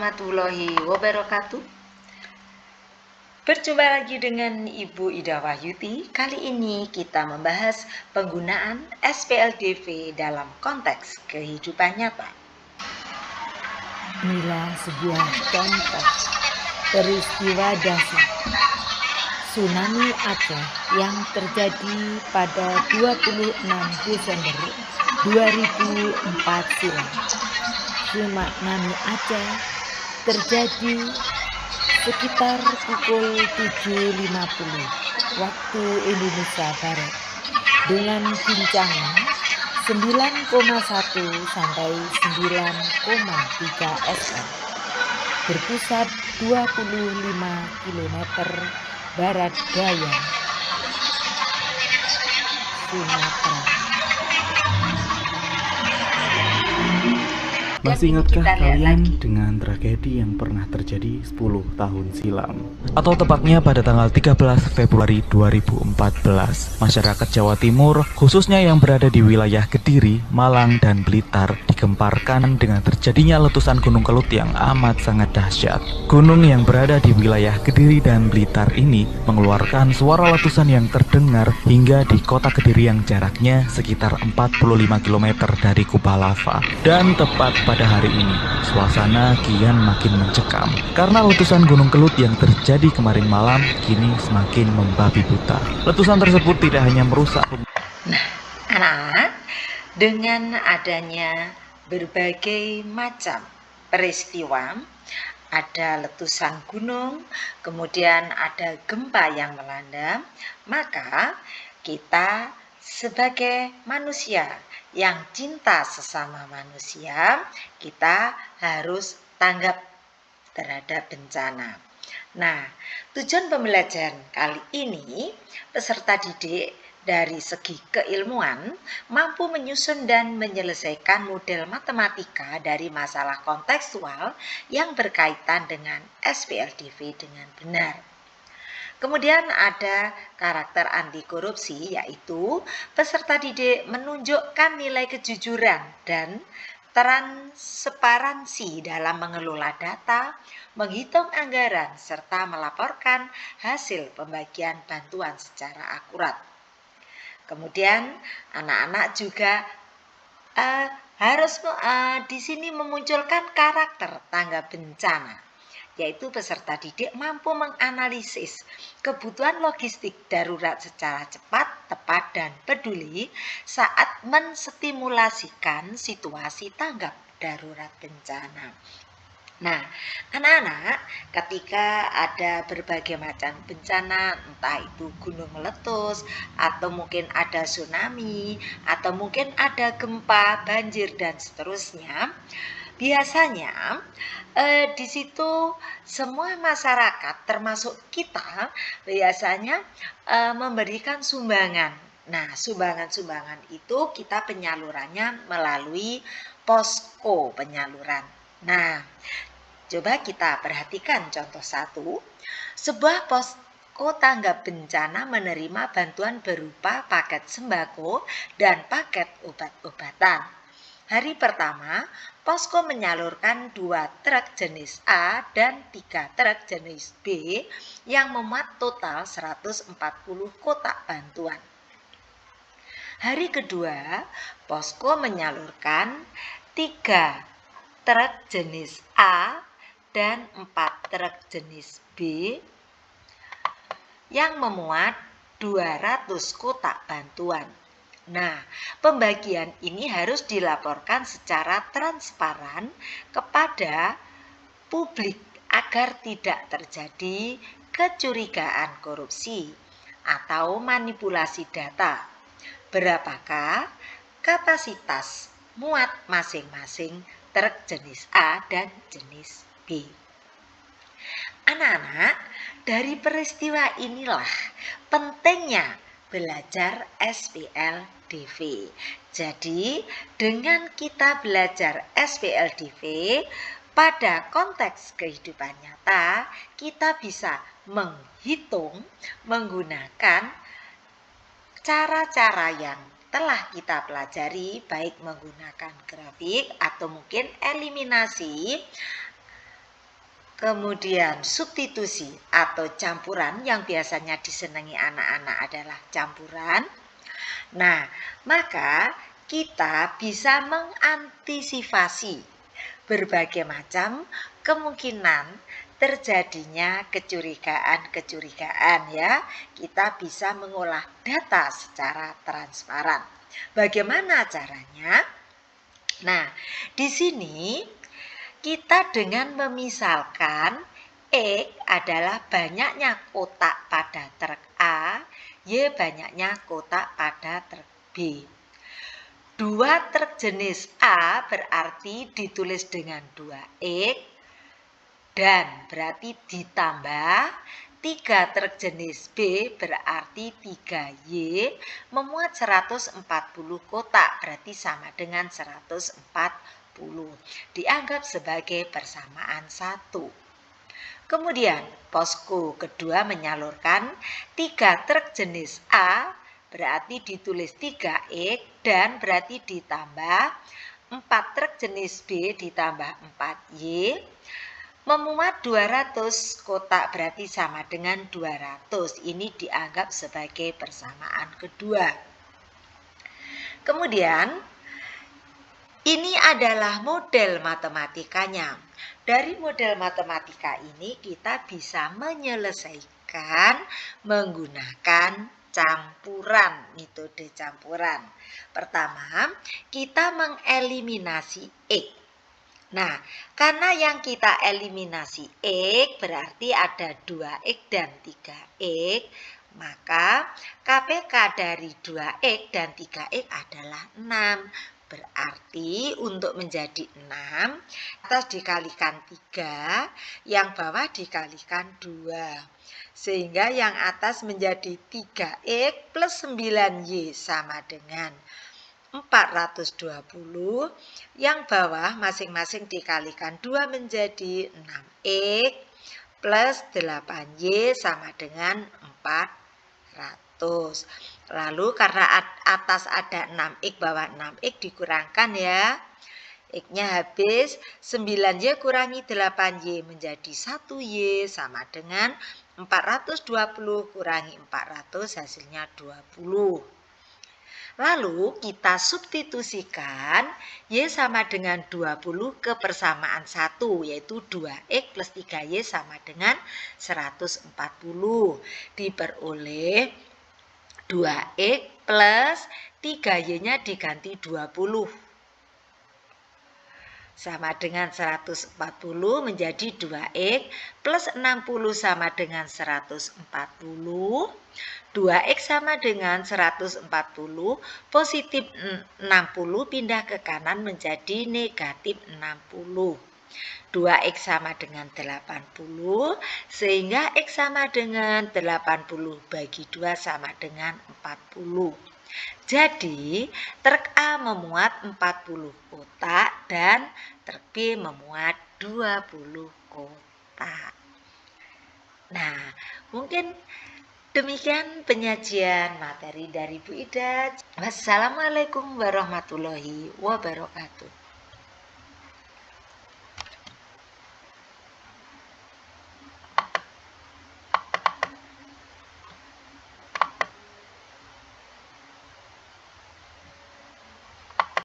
warahmatullahi wabarakatuh. Berjumpa lagi dengan Ibu Ida Wahyuti. Kali ini kita membahas penggunaan SPLDV dalam konteks kehidupan nyata. Inilah sebuah contoh peristiwa dahsyat tsunami Aceh yang terjadi pada 26 Desember 2004 silam. Tsunami Aceh terjadi sekitar pukul 7.50 waktu Indonesia Barat dengan guncangan 9,1 sampai 9,3 SR berpusat 25 km barat daya Sumatera. Masih ingatkah kalian dengan tragedi yang pernah terjadi 10 tahun silam? Atau tepatnya pada tanggal 13 Februari 2014, masyarakat Jawa Timur, khususnya yang berada di wilayah Kediri, Malang, dan Blitar, digemparkan dengan terjadinya letusan Gunung Kelut yang amat sangat dahsyat. Gunung yang berada di wilayah Kediri dan Blitar ini mengeluarkan suara letusan yang terdengar hingga di kota Kediri yang jaraknya sekitar 45 km dari kubah lava. Dan tepat pada hari ini, suasana kian makin mencekam karena letusan Gunung Kelut yang terjadi kemarin malam kini semakin membabi buta. Letusan tersebut tidak hanya merusak. Nah, anak-anak, dengan adanya berbagai macam peristiwa, ada letusan gunung, kemudian ada gempa yang melanda, maka kita sebagai manusia yang cinta sesama manusia, kita harus tanggap terhadap bencana. Nah, tujuan pembelajaran kali ini, peserta didik dari segi keilmuan mampu menyusun dan menyelesaikan model matematika dari masalah kontekstual yang berkaitan dengan SPLDV dengan benar. Kemudian ada karakter anti korupsi, yaitu peserta didik menunjukkan nilai kejujuran dan transparansi dalam mengelola data, menghitung anggaran, serta melaporkan hasil pembagian bantuan secara akurat. Kemudian anak-anak juga harus di sini memunculkan karakter tanggap bencana, yaitu peserta didik mampu menganalisis kebutuhan logistik darurat secara cepat, tepat, dan peduli saat menstimulasikan situasi tanggap darurat bencana. Nah, anak-anak, ketika ada berbagai macam bencana, entah itu gunung meletus, atau mungkin ada tsunami, atau mungkin ada gempa, banjir, dan seterusnya, biasanya di situ semua masyarakat termasuk kita biasanya memberikan sumbangan. Nah, sumbangan-sumbangan itu kita penyalurannya melalui posko penyaluran. Nah, coba kita perhatikan contoh 1. Sebuah posko tanggap bencana menerima bantuan berupa paket sembako dan paket obat-obatan. Hari pertama, posko menyalurkan 2 truk jenis A dan 3 truk jenis B yang memuat total 140 kotak bantuan. Hari kedua, posko menyalurkan 3 truk jenis A dan 4 truk jenis B yang memuat 200 kotak bantuan. Nah, pembagian ini harus dilaporkan secara transparan kepada publik agar tidak terjadi kecurigaan korupsi atau manipulasi data. Berapakah kapasitas muat masing-masing truk jenis A dan jenis B? Anak-anak, dari peristiwa inilah pentingnya belajar SPLDV. Jadi, dengan kita belajar SPLDV pada konteks kehidupan nyata, kita bisa menghitung menggunakan cara-cara yang telah kita pelajari, baik menggunakan grafik atau mungkin eliminasi Kemudian substitusi atau campuran yang biasanya disenangi anak-anak adalah campuran. Nah, maka kita bisa mengantisipasi berbagai macam kemungkinan terjadinya kecurigaan ya. Kita bisa mengolah data secara transparan. Bagaimana caranya? Nah, di sini kita dengan memisalkan X adalah banyaknya kotak pada truk A, Y banyaknya kotak pada truk B. Dua truk jenis A berarti ditulis dengan 2X dan berarti ditambah 3 truk jenis B berarti 3Y memuat 140 kotak berarti sama dengan 140. Dianggap sebagai persamaan 1. Kemudian posko kedua menyalurkan 3 truk jenis A berarti ditulis 3X dan berarti ditambah 4 truk jenis B ditambah 4Y memuat 200 kotak berarti sama dengan 200. Ini dianggap sebagai persamaan kedua. Kemudian ini adalah model matematikanya. Dari model matematika ini kita bisa menyelesaikan menggunakan campuran, metode campuran. Pertama, kita mengeliminasi X. Nah, karena yang kita eliminasi X berarti ada 2X dan 3X, maka KPK dari 2X dan 3X adalah 6. Berarti untuk menjadi 6, atas dikalikan 3, yang bawah dikalikan 2. Sehingga yang atas menjadi 3X plus 9Y sama dengan 420. Yang bawah masing-masing dikalikan 2 menjadi 6X plus 8Y sama dengan 400. Lalu karena atas ada 6X, bawah 6X dikurangkan ya. X-nya habis, 9Y kurangi 8Y menjadi 1Y sama dengan 420 kurangi 400 hasilnya 20. Lalu kita substitusikan Y sama dengan 20 ke persamaan 1 yaitu 2X plus 3Y sama dengan 140. Diperoleh 2X plus 3Y-nya diganti 20. Sama dengan 140 menjadi 2X plus 60 sama dengan 140. 2X sama dengan 140, positif 60 pindah ke kanan menjadi negatif 60. 2X sama dengan 80, sehingga X sama dengan 80 bagi 2 sama dengan 40. Jadi, truk A memuat 40 kotak dan truk B memuat 20 kotak. Nah, mungkin demikian penyajian materi dari Bu Ida. Wassalamualaikum warahmatullahi wabarakatuh.